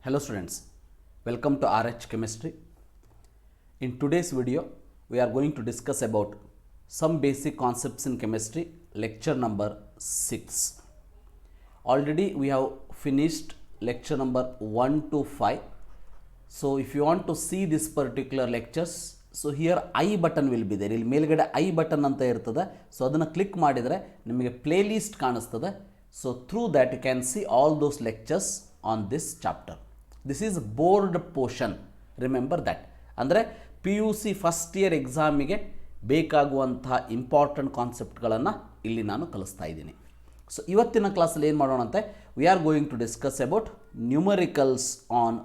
Hello students, welcome to RHchemistry. In today's video, we are going to discuss about some basic concepts in chemistry, lecture number 6. Already we have finished lecture number 1 to 5. So if you want to see this particular lectures, so here I button will be there. ಇಲ್ಲಿ ಮೇಲ್ಗಡೆ I button ಅಂತ ಇರ್ತದೆ. So ಅದನ್ನು click ಮಾಡಿದರೆ ನಿಮಗೆ play list ಕಾಣಿಸ್ತದೆ. So through that you can see all those lectures on this chapter. This is board portion. Remember that. ಅಂದರೆ PUC first year ಎಕ್ಸಾಮಿಗೆ ಬೇಕಾಗುವಂತಹ ಇಂಪಾರ್ಟೆಂಟ್ ಕಾನ್ಸೆಪ್ಟ್ಗಳನ್ನು ಇಲ್ಲಿ ನಾನು ಕಲಿಸ್ತಾ ಇದ್ದೀನಿ. ಸೊ ಇವತ್ತಿನ ಕ್ಲಾಸಲ್ಲಿ ಏನು ಮಾಡೋಣಂತೆ, we are going to discuss about numericals on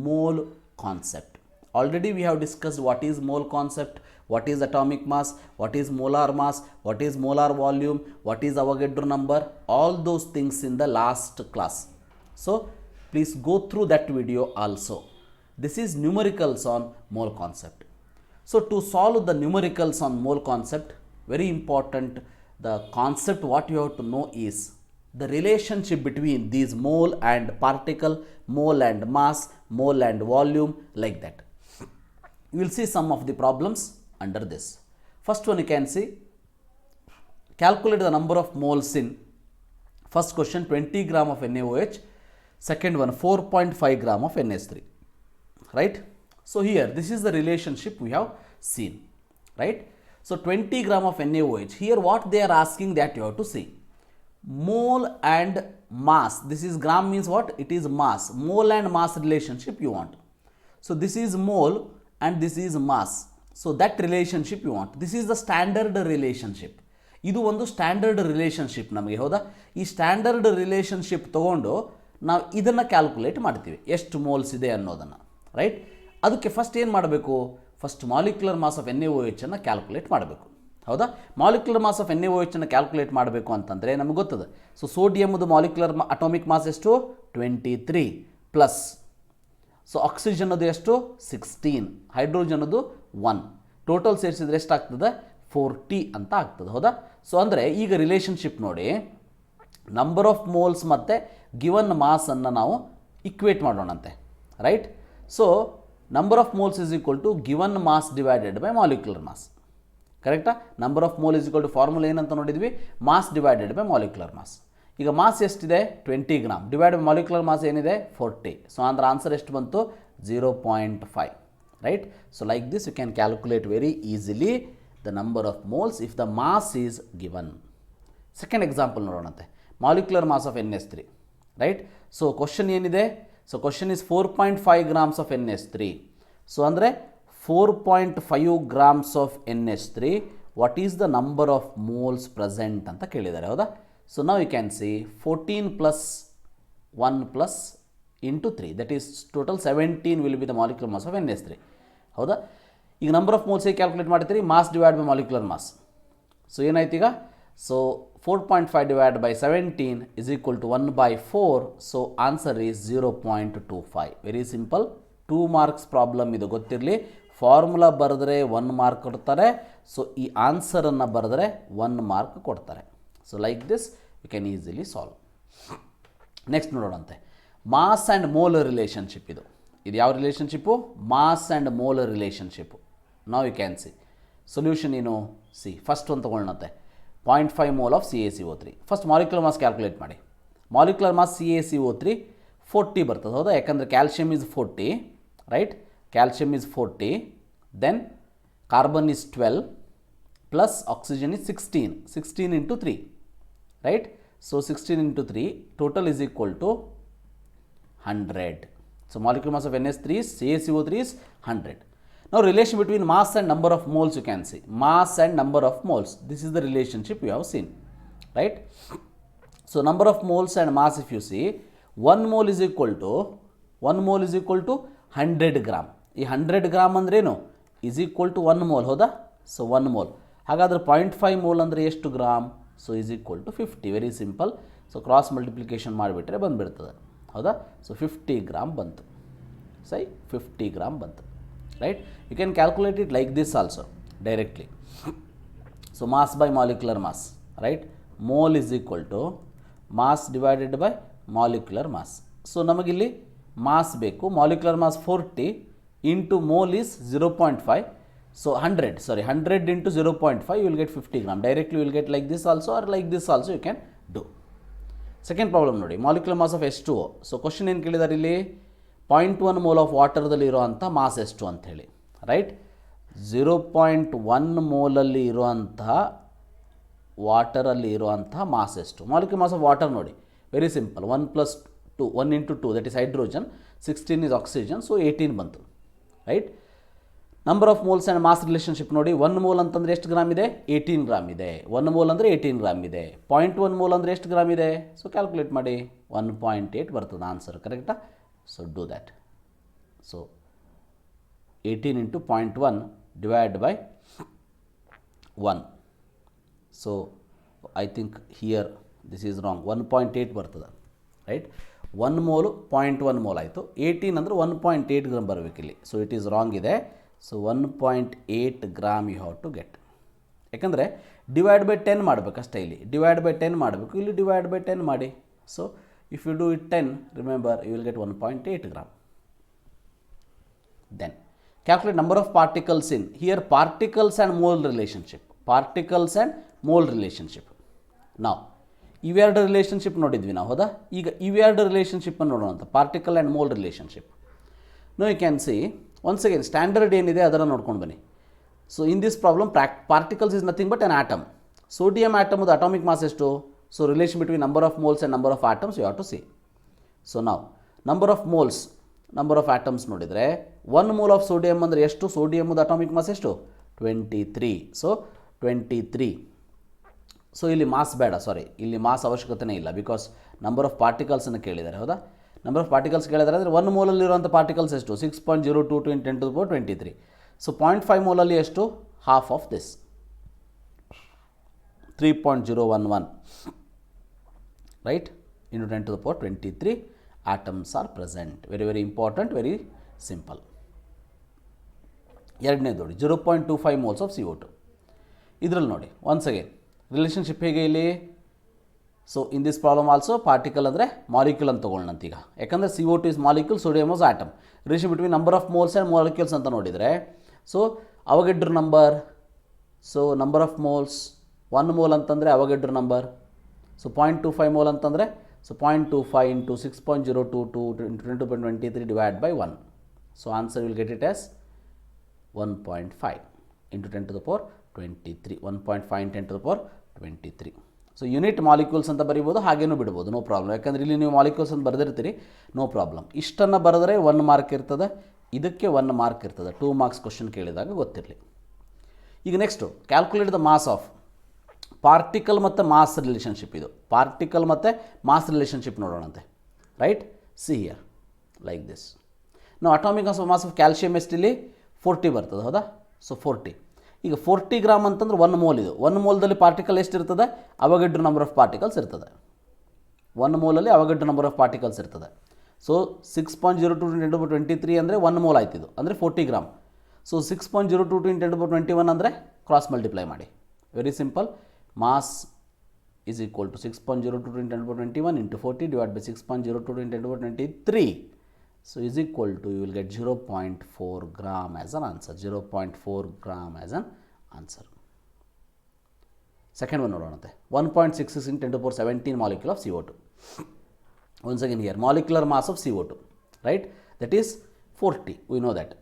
mole concept. Already we have discussed what is mole concept, what is atomic mass, what is molar mass, what is molar volume, what is Avogadro number, all those things in the last class. So please go through that video also. This is numericals on mole concept. So to solve the numericals on mole concept, very important, the concept what you have to know is the relationship between these mole and particle, mole and mass, mole and volume, like that. You will see some of the problems under this. First one you can see, calculate the number of moles in, first question 20 gram of NaOH, second one 4.5 gram of NH3, right? So here this is the relationship we have seen, right? So 20 gram of NaOH, here what they are asking that you have to see. Mole and mass, this is gram means what? It is mass. Mole and mass relationship you want. So this is mole and this is mass. So that relationship you want. This is the standard relationship. ಇದು ಒಂದು standard relationship ನಮಗೆ, ಹೌದಾ? ಈ standard relationship ತೊಗೊಂಡು ನಾವು ಇದನ್ನು calculate ಮಾಡ್ತೀವಿ, ಎಷ್ಟು ಮೋಲ್ಸ್ ಇದೆ ಅನ್ನೋದನ್ನು, ರೈಟ್? ಅದಕ್ಕೆ ಫಸ್ಟ್ ಏನು ಮಾಡಬೇಕು? First molecular mass of NaOH ಅನ್ನು ಕ್ಯಾಲ್ಕುಲೇಟ್ ಮಾಡಬೇಕು, ಹೌದಾ? ಮಾಲಿಕ್ಯುಲರ್ ಮಾಸ್ ಆಫ್ NaOH ಅನ್ನು ಕ್ಯಾಲ್ಕುಲೇಟ್ ಮಾಡಬೇಕು ಅಂತಂದರೆ ನಮಗೆ ಗೊತ್ತದೆ. ಸೊ ಸೋಡಿಯಮ್ದು ಮಾಲಿಕ್ಯುಲರ್ ಅಟಾಮಿಕ್ ಮಾಸ್ ಎಷ್ಟು? 23 ಪ್ಲಸ್. ಸೊ ಆಕ್ಸಿಜನ್ನದು ಎಷ್ಟು? 16, ಹೈಡ್ರೋಜನದು 1, ಟೋಟಲ್ ಸೇರಿಸಿದ್ರೆ ಎಷ್ಟಾಗ್ತದೆ? 40 ಅಂತ ಆಗ್ತದೆ, ಹೌದಾ? ಸೊ ಅಂದರೆ ಈಗ ರಿಲೇಷನ್ಶಿಪ್ ನೋಡಿ, ನಂಬರ್ ಆಫ್ ಮೋಲ್ಸ್ ಮತ್ತು ಗಿವನ್ ಮಾಸನ್ನು ನಾವು ಇಕ್ವೇಟ್ ಮಾಡೋಣಂತೆ, right? So number of moles is equal to given mass divided by molecular mass, ಕರೆಕ್ಟಾ? Number of mole is equal to formula ಏನಂತ ನೋಡಿದ್ವಿ? Mass divided by molecular mass. ಈಗ mass ಎಷ್ಟಿದೆ? 20 gram divide by molecular mass ಏನಿದೆ? 40. So ಅಂದ್ರೆ answer ಎಷ್ಟು ಬಂತು? 0.5, right? So like this you can calculate very easily the number of moles if the mass is given. Second example ನೋಡೋಣಂತೆ, molecular mass of NH3, right? So question ಏನಿದೆ? So question is 4.5 grams of NH3. So ಅಂದರೆ 4.5 grams of NH3, what is the number of moles present ಅಂತ ಕೇಳಿದ್ದಾರೆ, ಹೌದಾ? So ನಾವು you can see 14 plus 1 plus into 3, that is total 17 will be the molecular mass of NH3, ಹೌದಾ? ಈಗ number of moles ಹೇಗೆ calculate ಮಾಡ್ತೀರಿ? Mass divide by molecular mass. So ಏನಾಯ್ತು ಈಗ? So 4.5 divide by 17 is equal to 1/4. So answer is 0.25. Very simple. 2 marks problem ಇದು, ಗೊತ್ತಿರಲಿ. Formula ಬರೆದ್ರೆ 1 mark ಕೊಡ್ತಾರೆ. ಸೊ ಈ ಆನ್ಸರನ್ನು ಬರೆದ್ರೆ 1 ಮಾರ್ಕ್ ಕೊಡ್ತಾರೆ. So like this you can easily solve. Next ನೋಡೋಣಂತೆ, ಮಾಸ್ ಆ್ಯಂಡ್ ಮೋಲ್ ರಿಲೇಷನ್ಶಿಪ್. ಇದು ಯಾವ relationship? Mass and mole relationship. ನಾವು ಯು ಕ್ಯಾನ್ ಸಿ ಸೊಲ್ಯೂಷನ್ ಏನು? ಸಿ ಫಸ್ಟ್ ಒಂದು ತೊಗೊಳ್ಳಂತೆ, 0.5 mole of CaCO3. First molecular mass calculate ಮಾಡಿ. Molecular mass CaCO3 40 ಬರ್ತದೆ, ಹೌದಾ? ಯಾಕಂದರೆ calcium is 40, right? Calcium is 40, then carbon is 12 plus oxygen is 16 into 3, right? So 16 into 3 total is equal to 100. So molecular mass of NH3 is CaCO3 is 100. Now relation between mass and number of moles you can see. Mass and number of moles. This is the relationship you have seen, right? So number of moles and mass, if you see, 1 mole is equal to 100 gram. ಈ 100 gram ಅಂದ್ರೇನು? is equal to 1 mole, ಹೌದಾ? So 1 mole. ಹಾಗಾದರೆ 0.5 mole ಅಂದರೆ ಎಷ್ಟು gram? So is equal to 50. Very simple. So cross multiplication ಮಾಡಿಬಿಟ್ರೆ ಬಂದುಬಿಡ್ತದೆ, ಹೌದಾ? So 50 gram ಬಂತು, ಸೈ 50 ಗ್ರಾಮ್ ಬಂತು, right? You can calculate it like this also directly. So mass by molecular mass, right? Mole is equal to mass divided by molecular mass. So ನಮಗಿಲ್ಲಿ mass ಬೇಕು. Molecular mass 40 into mole is 0.5. So 100 into 0.5 you will get 50 gram. Directly you will get like this also or like this also you can do. Second problem ನೋಡಿ, molecular mass of H2O. So question ಏನು ಕೇಳಿದಾರೆ ಇಲ್ಲಿ, 0.1 mole of ವಾಟರ್ದಲ್ಲಿ ಇರುವಂಥ mass ಎಷ್ಟು ಅಂತ ಹೇಳಿ, right. 0.1 ಮೋಲಲ್ಲಿ ಇರುವಂತಹ ವಾಟರಲ್ಲಿ ಇರುವಂತಹ ಮಾಸ್ ಎಷ್ಟು. ಮಾಲಿಕ್ಯುಲರ್ ಮಾಸ್ ಆಫ್ ವಾಟರ್ ನೋಡಿ, very simple, 1 + 2, 1 into 2 that is hydrogen, 16 is oxygen, so 18 ಬಂತು, right. Number of moles and mass relationship ನೋಡಿ, 1 ಮೋಲ್ ಅಂತಂದರೆ ಎಷ್ಟು ಗ್ರಾಮ್ ಇದೆ, 18 ಗ್ರಾಮ್ ಇದೆ. 1 ಮೋಲ್ ಅಂದರೆ 18 ಗ್ರಾಮ್ ಇದೆ. 0.1 ಮೋಲ್ ಅಂದರೆ ಎಷ್ಟು ಗ್ರಾಮ್ ಇದೆ, ಸೊ ಕ್ಯಾಲ್ಕುಲೇಟ್ ಮಾಡಿ, 1.8 ಬರ್ತದೆ ಆನ್ಸರ್, ಕರೆಕ್ಟಾ. So do that. So 18 into 0.1 divided by 1. So I think here this is wrong, 1.8 ಬರ್ತದೆ, ರೈಟ್. 1 ಮೋಲು 0.1 ಮೋಲ್ ಆಯಿತು, 18 ಅಂದರೆ 1.8 ಗ್ರಾಮ್ ಬರಬೇಕಿಲ್ಲಿ. ಸೊ ಇಟ್ ಈಸ್ ರಾಂಗ್ ಇದೆ. ಸೊ 1.8 gram you have to get. ಯಾಕಂದರೆ ಡಿವೈಡ್ ಬೈ 10 ಮಾಡಬೇಕಷ್ಟೇ, ಇಲ್ಲಿ ಡಿವೈಡ್ ಬೈ 10 ಮಾಡಬೇಕು, ಇಲ್ಲಿ ಡಿವೈಡ್ ಬೈ 10 ಮಾಡಿ. So if you do it 10, remember you will get 1.8 gram. Then calculate number of particles in, here particles and mole relationship, particles and mole relationship. Now ಇವೆರಡು relationship ನೋಡಿದ್ವಿ ನಾವು, ಹೌದಾ. ಈಗ ಇವೆರಡು ರಿಲೇಷನ್ಶಿಪ್ಪನ್ನು ನೋಡೋಣ ಅಂತ, particle and mole relationship. No you can see once again standard ಏನಿದೆ ಅದನ್ನು ನೋಡ್ಕೊಂಡು ಬನ್ನಿ. So in this problem particles is nothing but an atom. Sodium ಆಟಮ್ದು ಅಟಾಮಿಕ್ ಮಾಸ್ ಎಷ್ಟು, so relation between number of moles and number of atoms you have to see. So ನಾವು number of moles, number of atoms ನೋಡಿದರೆ 1 mole of sodium ಅಂದರೆ ಎಷ್ಟು, ಸೋಡಿಯಮ್ದು atomic mass ಎಷ್ಟು, 23. So 23. So ಇಲ್ಲಿ mass ಬೇಡ, ಸಾರಿ, ಇಲ್ಲಿ mass ಅವಶ್ಯಕತೆನೇ ಇಲ್ಲ, ಬಿಕಾಸ್ ನಂಬರ್ ಆಫ್ ಪಾರ್ಟಿಕಲ್ಸನ್ನು ಕೇಳಿದ್ದಾರೆ, ಹೌದಾ. ನಂಬರ್ ಆಫ್ ಪಾರ್ಟಿಕಲ್ಸ್ ಕೇಳಿದ್ದಾರೆ ಅಂದರೆ 1 ಮೋಲಲ್ಲಿರುವಂಥ ಪಾರ್ಟಿಕಲ್ಸ್ ಎಷ್ಟು, 6.022 × 10⁻23. ಸೊ 0.5 ಮೋಲಲ್ಲಿ ಎಷ್ಟು, half of this, 3.011, right, into 10⁻23 atoms are present. Very very important, very simple. ಎರಡನೇದು ನೋಡಿ, 0.25 moles of CO2. ಇದರಲ್ಲಿ ನೋಡಿ ಒನ್ಸ್ ಅಗೇನ್ ರಿಲೇಷನ್ಶಿಪ್ ಹೇಗೆ ಇಲ್ಲಿ. So in this problem also particle ಅಂದರೆ ಮಾಲಿಕ್ಯೂಲ್ ಅಂತ ತೊಗೊಳ್ಳೋಣಂತ ಈಗ, ಯಾಕಂದರೆ CO2 is molecule, sodium was atom. Relation between number of moles and molecules ಅಂತ ನೋಡಿದರೆ, so Avogadro number, so number of moles 1 mole ಅಂತಂದರೆ ಅವಗೆಡ್ರ್ ನಂಬರ್. ಸೊ 0.25 ಮೋಲ್ ಅಂತಂದರೆ, so 0.25 into 6.022 into 10⁻23 divided by 1. So answer will get it as 1.5 into 10⁻23. 1.5 into 10⁻23. So unit molecules ಅಂತ ಬರೀಬೋದು, ಹಾಗೇನೂ ಬಿಡ್ಬೋದು, no problem. ಯಾಕಂದರೆ ಇಲ್ಲಿ ನೀವು molecules ಅಂತ ಬರೆದಿರ್ತೀರಿ, no problem. ಇಷ್ಟನ್ನು ಬರೆದರೆ 1 ಮಾರ್ಕ್ ಇರ್ತದೆ, ಇದಕ್ಕೆ 1 ಮಾರ್ಕ್ ಇರ್ತದೆ. 2 ಮಾರ್ಕ್ಸ್ ಕ್ವಶನ್ ಕೇಳಿದಾಗ ಗೊತ್ತಿರಲಿ. ಈಗ next calculate the mass of particle ಮತ್ತು ಮಾಸ್ ರಿಲೇಷನ್ಶಿಪ್. ಇದು ಪಾರ್ಟಿಕಲ್ ಮತ್ತು ಮಾಸ್ ರಿಲೇಷನ್ಶಿಪ್ ನೋಡೋಣಂತೆ, right. See here like this. ನಾವು ಅಟಾಮಿಕ್ ಮಾಸ್ ಆಫ್ ಕ್ಯಾಲ್ಶಿಯಂ ಎಷ್ಟಿಲ್ಲಿ 40 ಬರ್ತದೆ, ಹೌದಾ. ಸೊ 40. ಈಗ 40 ಗ್ರಾಮ್ ಅಂತಂದ್ರೆ 1 ಮೋಲ್. ಇದು 1 ಮೋಲ್ದಲ್ಲಿ ಪಾರ್ಟಿಕಲ್ ಎಷ್ಟಿರ್ತದೆ, ಅವಗೆಡ್ರ್ ನಂಬರ್ ಆಫ್ ಪಾರ್ಟಿಕಲ್ಸ್ ಇರ್ತದೆ. 1 ಮೋಲಲ್ಲಿ ಅವಗೆಡ್ರ್ ನಂಬರ್ ಆಫ್ ಪಾರ್ಟಿಕಲ್ಸ್ ಇರ್ತದೆ. ಸೊ 6.02 × 10⁻23 ಅಂದರೆ 1 ಮೋಲ್ ಆಯ್ತು, ಇದು ಅಂದರೆ 40 ಗ್ರಾಮ್. ಸೊ 6.02 × 10⁻21 ಅಂದರೆ ಕ್ರಾಸ್ ಮಲ್ಟಿಪ್ಲೈ ಮಾಡಿ, very simple. Mass is equal to 6.02 × 10⁻21 into 40 divided by 6.02 × 10⁻23. So is equal to, you will get 0.4 gram as an answer. 0.4 gram as an answer. Second one ನೋಡೋಣಂತೆ, 1.66 × 10⁻17 molecule of CO2. Once again here, molecular mass of CO2, right, that is 40. We know that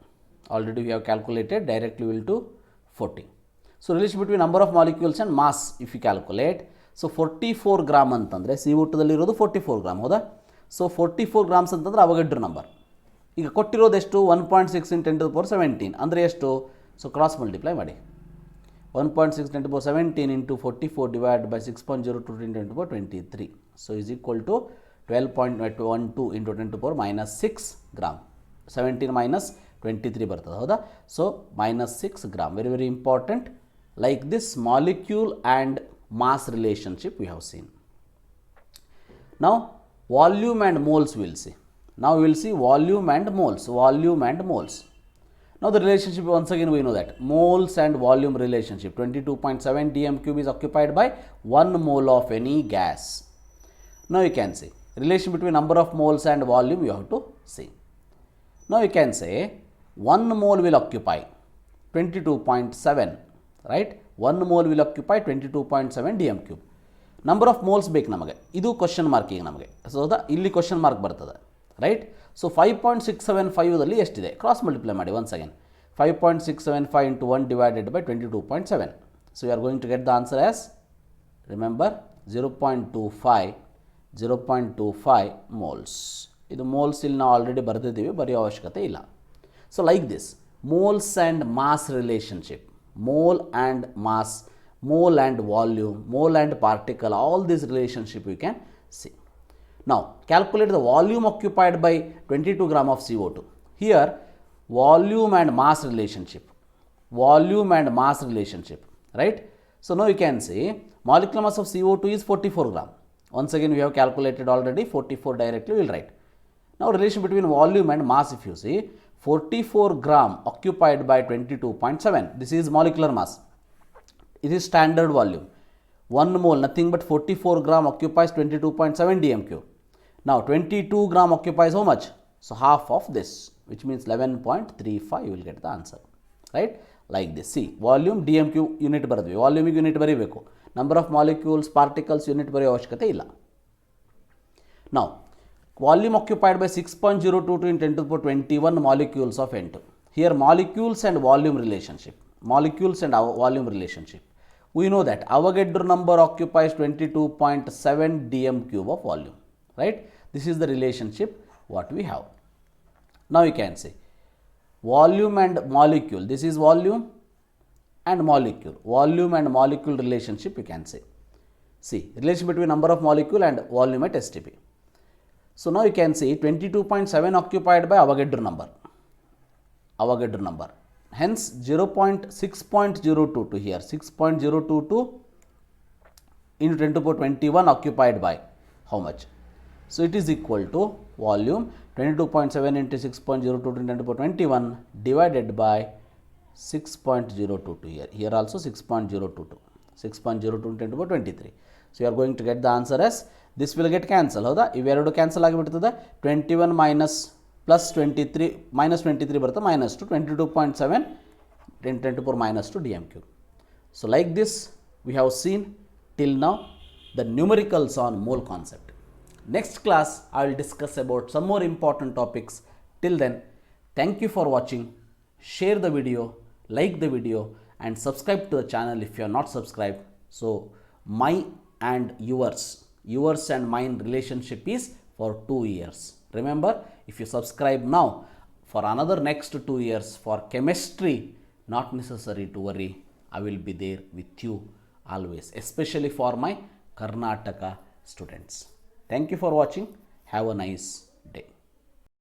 already, we have calculated, directly we will to 40. So relation between number of molecules and mass if you calculate, so 44 gram ಅಂತಂದರೆ CO2 ದಲ್ಲಿ ಇರೋದು 44 gram, ಹೌದಾ. So 44 grams ಅಂತಂದರೆ Avogadro number. ಈಗ ಕೊಟ್ಟಿರೋದು ಎಷ್ಟು, 1.6 × 10⁻17 ಅಂದರೆ ಎಷ್ಟು, ಸೊ ಕ್ರಾಸ್ ಮಲ್ಟಿಪ್ಲೈ ಮಾಡಿ. 1.6 × 10⁻17 into 44 divided by 6.02 × 10⁻23. So is equal to 12.12 into 10⁻6 gram. 17 minus 23 ಬರ್ತದೆ, ಹೌದಾ. So -6 gram. Very very important. Like this molecule and mass relationship we have seen. Now volume and moles we will see. Now we will see volume and moles. Volume and moles. Now the relationship, once again we know that moles and volume relationship. 22.7 dm³ is occupied by 1 mole of any gas. Now you can see relation between number of moles and volume you have to See. Now you can say 1 mole will occupy 22.7, right? 1 mole will occupy 22.7 dm cube. Number of moles ಬೇಕು ನಮಗೆ, ಇದು question mark ಈಗ ನಮಗೆ. So ಹೌದಾ, ಇಲ್ಲಿ question mark ಬರ್ತದೆ, right? So 5.675ದಲ್ಲಿ ಎಷ್ಟಿದೆ? Cross multiply ಮಾಡಿ once again. 5.675 into 1 divided by 22.7. So you are going to get the answer as, remember, 0.25 moles. ಇದು ಮೋಲ್ಸ್ ಇಲ್ಲಿ ನಾವು ಆಲ್ರೆಡಿ ಬರೆದಿದ್ದೀವಿ, ಬರೆಯೋ ಅವಶ್ಯಕತೆ ಇಲ್ಲ. So like this, moles and mass relationship, mole and mass, mole and volume, mole and particle, all this relationship you can see. Now calculate the volume occupied by 22 gram of CO2. Here volume and mass relationship, right? So now you can say molecular mass of CO2 is 44 gram. Once again we have calculated already, 44 directly we will write. Now relation between volume and mass, if you see, 44 gram occupied by 22.7, this is molecular mass, it is standard volume. 1 mole, nothing but 44 gram occupies 22.7 dm cube. Now 22 gram occupies how much? So half of this, which means 11.35, you will get the answer, right? Like this. See, volume dm cube unit ಬರೆದ್ವಿ, ವಾಲ್ಯೂಮಿಗೆ unit ಬರೀಬೇಕು, number of molecules particles unit ಬರೆಯೋ ಅವಶ್ಯಕತೆ ಇಲ್ಲ. Now volume occupied by 6.022 in 10 to the power 21 molecules of N2. Here molecules and volume relationship, we know that Avogadro number occupies 22.7 dm cube of volume, right? This is the relationship what we have. Now you can say volume and molecule, this is volume and molecule relationship you can say. See, relation between number of molecule and volume at STP. So now you can see 22.7 occupied by Avogadro number. Hence 6.022 here, 6.022 into 10 to the power 21 occupied by how much? So it is equal to volume 22.7 into 6.022 into 10 to the power 21 divided by 6.022 here. Here also 6.022 into 10 to the power 23. So you are going to get the answer as, this will get cancel, ಹೌದಾ? ಇವೆರಡು cancel ಆಗಿಬಿಡ್ತದೆ. 21 minus plus 23 minus 23 ಬರುತ್ತೆ, minus 2, 22.7 10 to the power minus 2 dm cube. So like this we have seen till now the numericals on mole concept. Next class I will discuss about some more important topics. Till then, thank you for watching. Share the video, like the video and subscribe to the channel if you are not subscribed. So my and yours and mine relationship is for 2 years. Remember, if you subscribe now, for another next 2 years for chemistry, not necessary to worry, I will be there with you always, especially for my Karnataka students. Thank you for watching. Have a nice day.